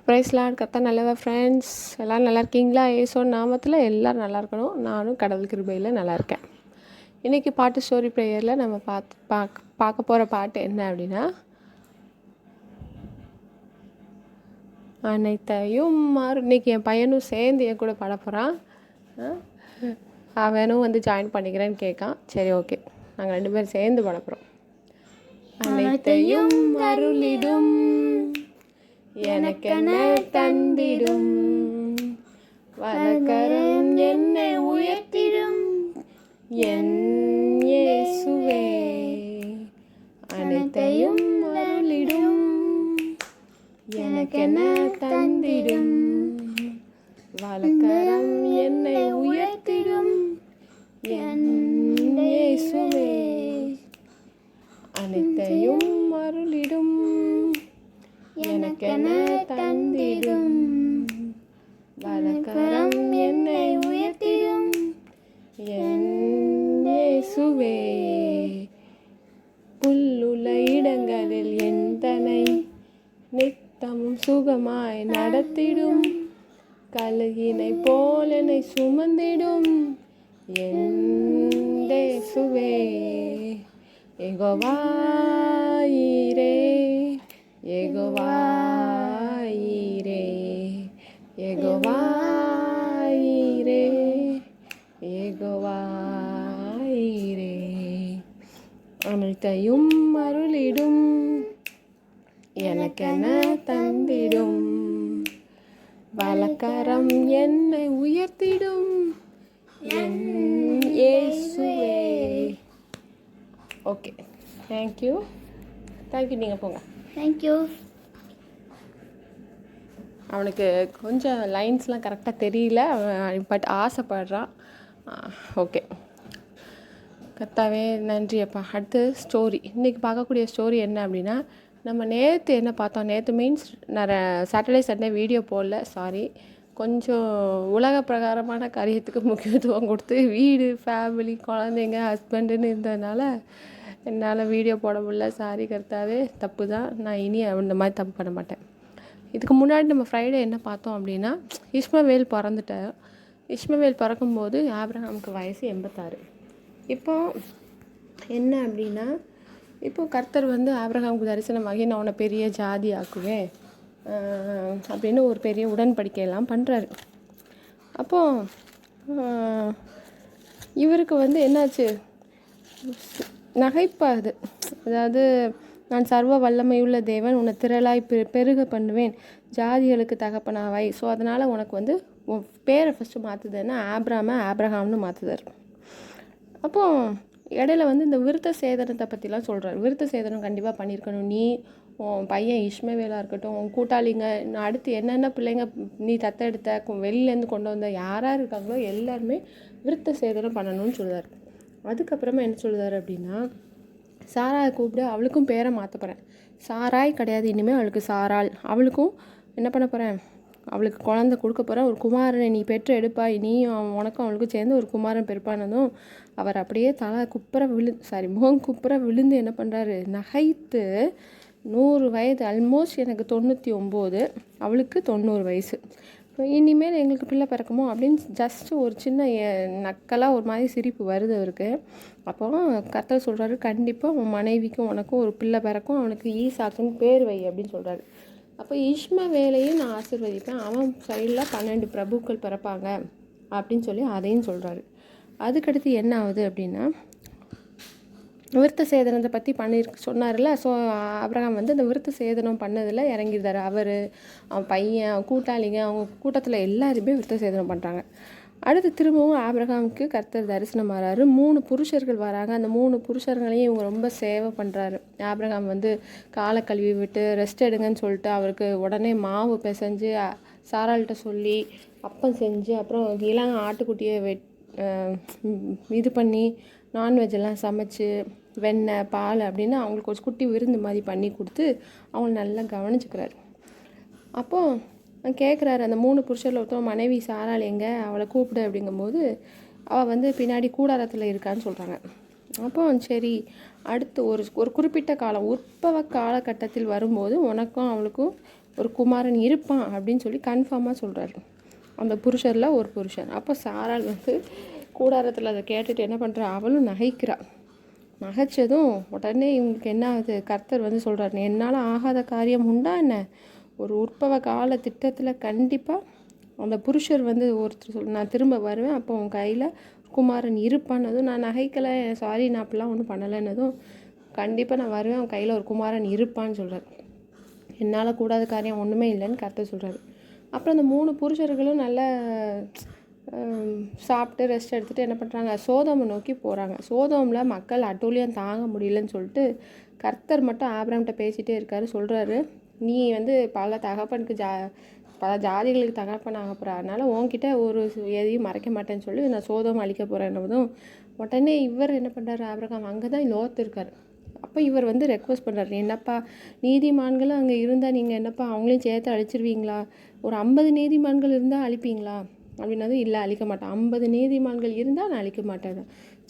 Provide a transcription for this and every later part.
பிரைஸ்லார்ட் கர்த்தர் நல்லவர் ஃப்ரெண்ட்ஸ். எல்லோரும் நல்லா இருக்கீங்களா? ஏசோன் நாமத்தில் எல்லோரும் நல்லா இருக்கணும். நானும் கடவுள் கிருபையில் நல்லா இருக்கேன். இன்றைக்கி பாட்டு ஸ்டோரி ப்ரேயரில் நம்ம பார்க்க போகிற பாட்டு என்ன அப்படின்னா, அனைத்தையும் இன்றைக்கி என் பையனும் சேர்ந்து என் கூட பாட போகிறான். அவனும் வந்து ஜாயின் பண்ணிக்கிறேன்னு கேட்கான். சரி, ஓகே, நாங்கள் 2 பேரும் சேர்ந்து பாட போகிறோம். அனைத்தையும் அருளிடும் எனக்கென தந்திடும் வலக்கரம் என்னை உயர்த்திடும் என் இயேசுவே. அனைத்தையும் அருளிடும் எனக்கென தந்திடும் வலக்கரம் என்னை உயர்த்திடும் என் இயேசுவே. அனைத்தையும் அருளிடும் எனக்கென தந்திடும் வலக்கரம் என்னை உயர்த்திடும் என் இயேசுவே. புல்லுள்ள இடங்களில் எந்தனை நித்தமும் சுகமாய் நடத்திடும் கழுகினை போல் என்னை சுமந்திடும் என் இயேசுவே. யெகோவா ஈரே, யெகோவா ஈரே, யெகோவா ஈரே, யெகோவா ஈரே. அனைத்தையும் அருளிடும் எனக்கென தந்திடும் வலக்கரம் என்னை உயர்த்திடும் என் இயேசுவே. Okay, thank you. நீங்கள் போங்க. தேங்க்யூ. அவனுக்கு கொஞ்சம் லைன்ஸ்லாம் கரெக்டாக தெரியல, பட் ஆசைப்படுறான். ஓகே, கர்த்தாவே நன்றி அப்பா. அடுத்து ஸ்டோரி, இன்றைக்கி பார்க்கக்கூடிய ஸ்டோரி என்ன அப்படின்னா, நம்ம நேற்று என்ன பார்த்தோம், நேற்று மீன்ஸ் நான் சாட்டர்டே சண்டே வீடியோ போடல, சாரி. கொஞ்சம் உலக பிரகாரமான காரியத்துக்கு முக்கியத்துவம் கொடுத்து வீடு, ஃபேமிலி, குழந்தைங்க, ஹஸ்பண்டுன்னு இருந்ததுனால என்னால் வீடியோ போட முடியல. சாரி கர்த்தாவே, தப்பு தான். நான் இனி இந்த மாதிரி தப்பு பண்ண மாட்டேன். இதுக்கு முன்னாடி நம்ம ஃப்ரைடே என்ன பார்த்தோம் அப்படின்னா, இஸ்மவேல் பிறந்துட்டார். இஸ்மவேல் பிறக்கும்போது ஆபிரகாமுக்கு வயசு 86. இப்போ என்ன அப்படின்னா, இப்போ கர்த்தர் வந்து ஆபிரகாமுக்கு தரிசனமாகி நான் உன்னை பெரிய ஜாதி ஆக்குவேன் அப்படின்னு ஒரு பெரிய உடன்படிக்கையெல்லாம் பண்ணுறாரு. அப்போது இவருக்கு வந்து என்னாச்சு, நகைப்பாது. அதாவது, நான் சர்வ வல்லமையுள்ள தேவன், உன்னை திரளாய் பெருக பண்ணுவேன், ஜாதிகளுக்கு தகப்பனாவாய். ஸோ அதனால் உனக்கு வந்து உன் பேரை ஃபஸ்ட்டு மாற்றுதுன்னா ஆப்ரஹாம்னு மாற்றுதார். அப்போது இடையில வந்து இந்த விருத்த சேதனத்தை பற்றிலாம் சொல்கிறார். விருத்த சேதனம் கண்டிப்பாக பண்ணியிருக்கணும். நீ, உன் பையன் இஸ்மவேலாக இருக்கட்டும், உன் கூட்டாளிங்க, நான் அடுத்து என்னென்ன பிள்ளைங்க நீ தத்தெடுத்த வெளியிலேருந்து கொண்டு வந்த யாராக இருக்காங்களோ எல்லாருமே விருத்த சேதனம் பண்ணணும்னு சொல்லுவார். அதுக்கப்புறமா என்ன சொல்லுவார் அப்படின்னா, சாராயை கூப்பிட்டு அவளுக்கும் பேரை மாற்ற போகிறேன். சாராய் கிடையாது, இனிமேல் அவளுக்கு சாராள். அவளுக்கும் என்ன பண்ண போகிறேன், அவளுக்கு குழந்தை கொடுக்க போகிறேன், ஒரு குமாரனை நீ பெற்று எடுப்பாய், நீயும் உனக்கும் அவளுக்கும் சேர்ந்து ஒரு குமாரன் பிறப்பானதும் அவர் அப்படியே முகம் குப்புற விழுந்து என்ன பண்ணுறாரு, நகைத்து 100 வயது, ஆல்மோஸ்ட் எனக்கு 99, அவளுக்கு 90 வயசு, இனிமேல் எங்களுக்கு பிள்ளை பிறக்குமோ அப்படின்னு ஜஸ்ட் ஒரு சின்ன நக்கலாக ஒரு மாதிரி சிரிப்பு வருது அவருக்கு. அப்போ கர்த்தர் சொல்கிறாரு, கண்டிப்பாக உன் மனைவிக்கும் உனக்கும் ஒரு பிள்ளை பிறக்கும், அவனுக்கு ஈசாக்குன்னு பேர் வை அப்படின்னு சொல்கிறாரு. அப்போ இஸ்மவேலையும் நான் ஆசீர்வதிப்பேன், அவன் சைடில் 12 பிரபுக்கள் பிறப்பாங்க அப்படின்னு சொல்லி அதையும் சொல்கிறாரு. அதுக்கடுத்து என்ன ஆகுது அப்படின்னா, விருத்த சேதனத்தை பற்றி சொன்னார்ல. ஸோ ஆபிரகாம் வந்து இந்த விருத்த சேதனம் பண்ணதில் இறங்கிடுறாரு. அவர், அவன் பையன், அவன் கூட்டாளிங்க, அவங்க கூட்டத்தில் எல்லாருமே விருத்த சேதனம் பண்ணுறாங்க. அடுத்து திரும்பவும் ஆபிரகாமுக்கு கர்த்தர் தரிசனம் வராரு. 3 புருஷர்கள் வராங்க. அந்த 3 புருஷர்களையும் இவங்க ரொம்ப சேவை பண்ணுறாரு. ஆபிரகாம் வந்து காலை கழுவி விட்டு ரெஸ்ட் எடுங்கன்னு சொல்லிட்டு அவருக்கு உடனே மாவு பிசைஞ்சு சாராள்கிட்ட சொல்லி அப்பம் செஞ்சு, அப்புறம் இளம் ஆட்டுக்குட்டியை இது பண்ணி நான்வெஜ்ஜெல்லாம் சமைச்சு வெண்ணெய் பால் அப்படின்னு அவங்களுக்கு ஒரு குட்டி விருந்து மாதிரி பண்ணி கொடுத்து அவங்கள நல்லா கவனிச்சுக்கிறாரு. அப்போது கேட்குறாரு, அந்த 3 புருஷரில் ஒருத்தவங்க மனைவி சாராள் எங்கே, அவளை கூப்பிடு அப்படிங்கும்போது அவள் வந்து பின்னாடி கூடாரத்தில் இருக்கான்னு சொல்கிறாங்க. அப்போ சரி, அடுத்து ஒரு குறிப்பிட்ட காலம் உற்பவ காலகட்டத்தில் வரும்போது உனக்கும் அவளுக்கும் ஒரு குமாரன் இருப்பான் அப்படின்னு சொல்லி கன்ஃபார்மாக சொல்கிறாரு அந்த புருஷரில் ஒரு புருஷன். அப்போ சாராள் வந்து கூடாரத்தில் அதை கேட்டுட்டு என்ன பண்ணுறா, அவளும் நகைக்கிறா. நகைச்சதும் உடனே இவங்களுக்கு என்ன ஆகுது, கர்த்தர் வந்து சொல்கிறாரு, என்னால் ஆகாத காரியம் உண்டா என்ன? ஒரு உற்பவ கால திட்டத்தில் கண்டிப்பாக அந்த புருஷர் வந்து ஒருத்தர் நான் திரும்ப வருவேன், அப்போ உன் கையில் குமாரன் இருப்பான்னதும், நான் நகைக்கலை, சாரி நான் அப்படிலாம் ஒன்றும் பண்ணலைன்னதும், கண்டிப்பாக நான் வருவேன், உன் கையில் ஒரு குமாரன் இருப்பான்னு சொல்கிறார். என்னால் கூடாத காரியம் ஒன்றுமே இல்லைன்னு கர்த்தர் சொல்கிறாரு. அப்புறம் அந்த 3 புருஷர்களும் நல்லா சாப்பிட்டு ரெஸ்ட் எடுத்துகிட்டு என்ன பண்ணுறாங்க, சோதோமை நோக்கி போகிறாங்க. சோதோமில் மக்கள் அட்டூழியம் தாங்க முடியலன்னு சொல்லிட்டு கர்த்தர் மட்டும் ஆபிரகாம்கிட்ட பேசிகிட்டே இருக்காரு. சொல்கிறாரு, நீ வந்து பல தகப்பனுக்கு பல ஜாதிகளுக்கு தகப்பன் ஆக போகிற, அதனால் உன்கிட்ட ஒரு எதையும் மறைக்க மாட்டேன்னு சொல்லி நான் சோதோமை அழிக்க போகிறேன்னதும் உடனே இவர் என்ன பண்ணுறாரு, ஆபிரகாம் அங்கே தான் லோத் இருக்கார். அப்போ இவர் வந்து ரெக்வஸ்ட் பண்ணுறாரு, என்னப்பா நீதிமான்களும் அங்கே இருந்தால் நீங்கள் என்னப்பா அவங்களையும் சேர்த்து அழிச்சிருவீங்களா? ஒரு 50 நீதிமான்கள் இருந்தால் அழிப்பீங்களா அப்படின்னதும், இல்லை அழிக்க மாட்டேன், 50 நீதிமான்கள் இருந்தால் நான் அழிக்க மாட்டேன்.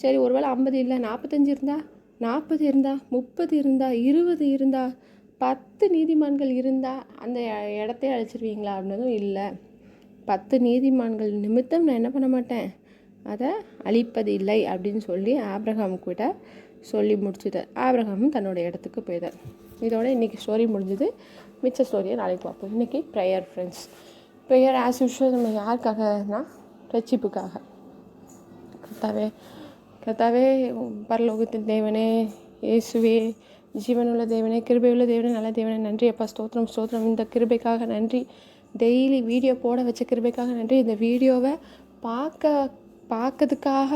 சரி, ஒருவேளை 50 இல்லை 45 இருந்தால், 40 இருந்தால், 30 இருந்தால், 20 இருந்தால், 10 நீதிமான்கள் இருந்தால் அந்த இடத்தையே அழிச்சிருவீங்களா அப்படின்னதும், இல்லை 10 நீதிமான்கள் நிமித்தம் நான் என்ன பண்ண மாட்டேன், அதை அழிப்பது இல்லை அப்படின்னு சொல்லி ஆபிரகாம் கிட்ட சொல்லி முடிச்சுட்டார். ஆபிரகாமும் தன்னோட இடத்துக்கு போயிட்டார். இதோட இன்றைக்கி ஸ்டோரி முடிஞ்சுது. மிச்ச ஸ்டோரியை நாளைக்கு பார்ப்போம். இன்றைக்கி prayer friends. Prayer as usual நம்ம யாருக்காகனா ரட்சிப்புக்காக. கர்த்தாவே பரலோகத்தின் தேவனே, இயேசுவே, ஜீவனுள்ள தேவனே, கிருபையுள்ள தேவனே, நல்ல தேவனே, நன்றி அப்பா. ஸ்தோத்திரம் இந்த கிருபைக்காக நன்றி. டெய்லி வீடியோ போட வச்ச கிருபைக்காக நன்றி. இந்த வீடியோவை பார்க்கறதுக்காக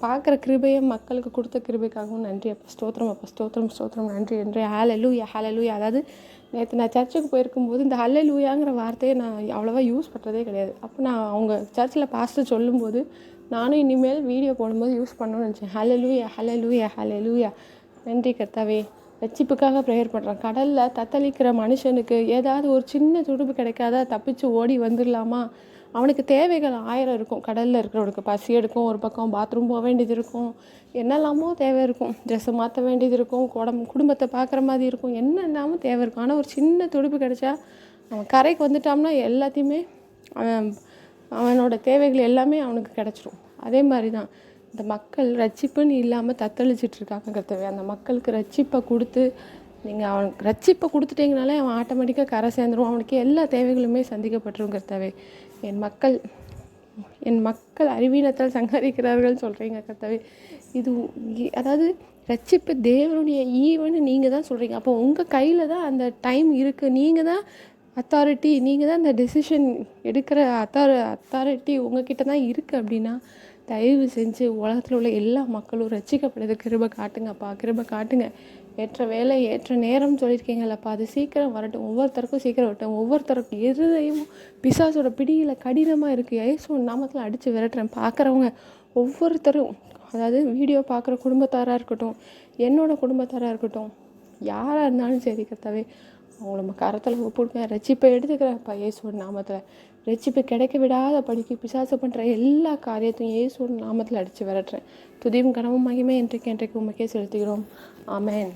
பார்க்குற கிருபையை மக்களுக்கு கொடுத்த கிருபைக்காகவும் நன்றி அப்பா. ஸ்தோத்திரம் நன்றி என்று ஹல்லேலூயா. அதாவது நேற்று நான் சர்ச்சுக்கு போயிருக்கும்போது இந்த ஹல்லேலூயாங்கிற வார்த்தையை நான் அவ்வளோவா யூஸ் பண்ணுறதே கிடையாது. அப்போ நான் அவங்க சர்ச்சில் பாஸ்டர் சொல்லும்போது நானும் இனிமேல் வீடியோ போடும்போது யூஸ் பண்ணணும்னு நினச்சேன். ஹல்லேலூயா. நன்றி கர்த்தாவே. ரட்சிப்புக்காக ப்ரேயர் பண்ணுறேன். கடலில் தத்தளிக்கிற மனுஷனுக்கு ஏதாவது ஒரு சின்ன துடுப்பு கிடைக்காதா, தப்பிச்சு ஓடி வந்துடலாமா? அவனுக்கு தேவைகள் 1000 இருக்கும். கடலில் இருக்கிறவனுக்கு பசி எடுக்கும், ஒரு பக்கம் பாத்ரூம் போக வேண்டியது இருக்கும், என்னெல்லாமோ தேவை இருக்கும், ட்ரெஸ்ஸை மாற்ற வேண்டியது இருக்கும், குடும்பத்தை பார்க்குற மாதிரி இருக்கும், என்னெல்லாமோ தேவை இருக்கும். ஆனால் ஒரு சின்ன துடுப்பு கிடைச்சா அவன் கரைக்கு வந்துட்டான்னா எல்லாத்தையுமே அவனோட தேவைகள் எல்லாமே அவனுக்கு கிடச்சிரும். அதே மாதிரி தான் இந்த மக்கள் ரட்சிப்புன்னு இல்லாமல் தத்தளிச்சிட்ருக்காங்க கர்த்தாவே. அந்த மக்களுக்கு ரட்சிப்பை கொடுத்து நீங்கள் அவனுக்கு ரட்சிப்பை கொடுத்துட்டீங்கனாலே அவன் ஆட்டோமேட்டிக்காக கரை சேர்ந்துடும். அவனுக்கு எல்லா தேவைகளுமே சந்திக்கப்பட்டுரும் கர்த்தாவே. என் மக்கள் அறிவீனத்தால் சங்கரிக்கிறார்கள் சொல்கிறீங்க கர்த்தாவே. இது அதாவது ரட்சிப்பு தேவனுடைய ஈவன்னு நீங்கள் தான் சொல்கிறீங்க. அப்போ உங்கள் கையில் தான் அந்த டைம் இருக்குது. நீங்கள் தான் அத்தாரிட்டி, நீங்கள் தான் அந்த டெசிஷன் எடுக்கிற அத்தாரிட்டி உங்ககிட்ட தான் இருக்குது. அப்படின்னா தயவு செஞ்சு உலகத்தில் உள்ள எல்லா மக்களும் ரட்சிக்கப்படுது கிருபை காட்டுங்கப்பா, கிருபை காட்டுங்க. ஏற்ற வேலை ஏற்ற நேரம்னு சொல்லியிருக்கீங்களப்பா, அது சீக்கிரம் வரட்டும், ஒவ்வொருத்தருக்கும் சீக்கிரம் வரட்டும். ஒவ்வொருத்தருக்கும் இருதயம் பிசாசோட பிடியில் கடினமாக இருக்குது. இயேசுவின் நாமத்தில் அடித்து விரட்டுறேன். பார்க்குறவங்க ஒவ்வொருத்தரும், அதாவது வீடியோ பார்க்குற குடும்பத்தாராக இருக்கட்டும், என்னோட குடும்பத்தாராக இருக்கட்டும், யாராக இருந்தாலும் சரி கர்த்தாவே, அவங்கள நம்ம கரத்தில் ஒப்புடுங்க. ரட்சிப்பை எடுத்துக்கிறப்பா இயேசுவின் நாமத்தில். ரட்சிப்பு கிடைக்க விடாத படிக்கு பிசாசு பண்ணுற எல்லா காரியத்தையும் இயேசுவின் நாமத்தில் அடித்து விரட்டுறேன். துதியும் கனமும் மகிமை என்றைக்கு உமக்கே செலுத்துகிறோம். ஆமென்.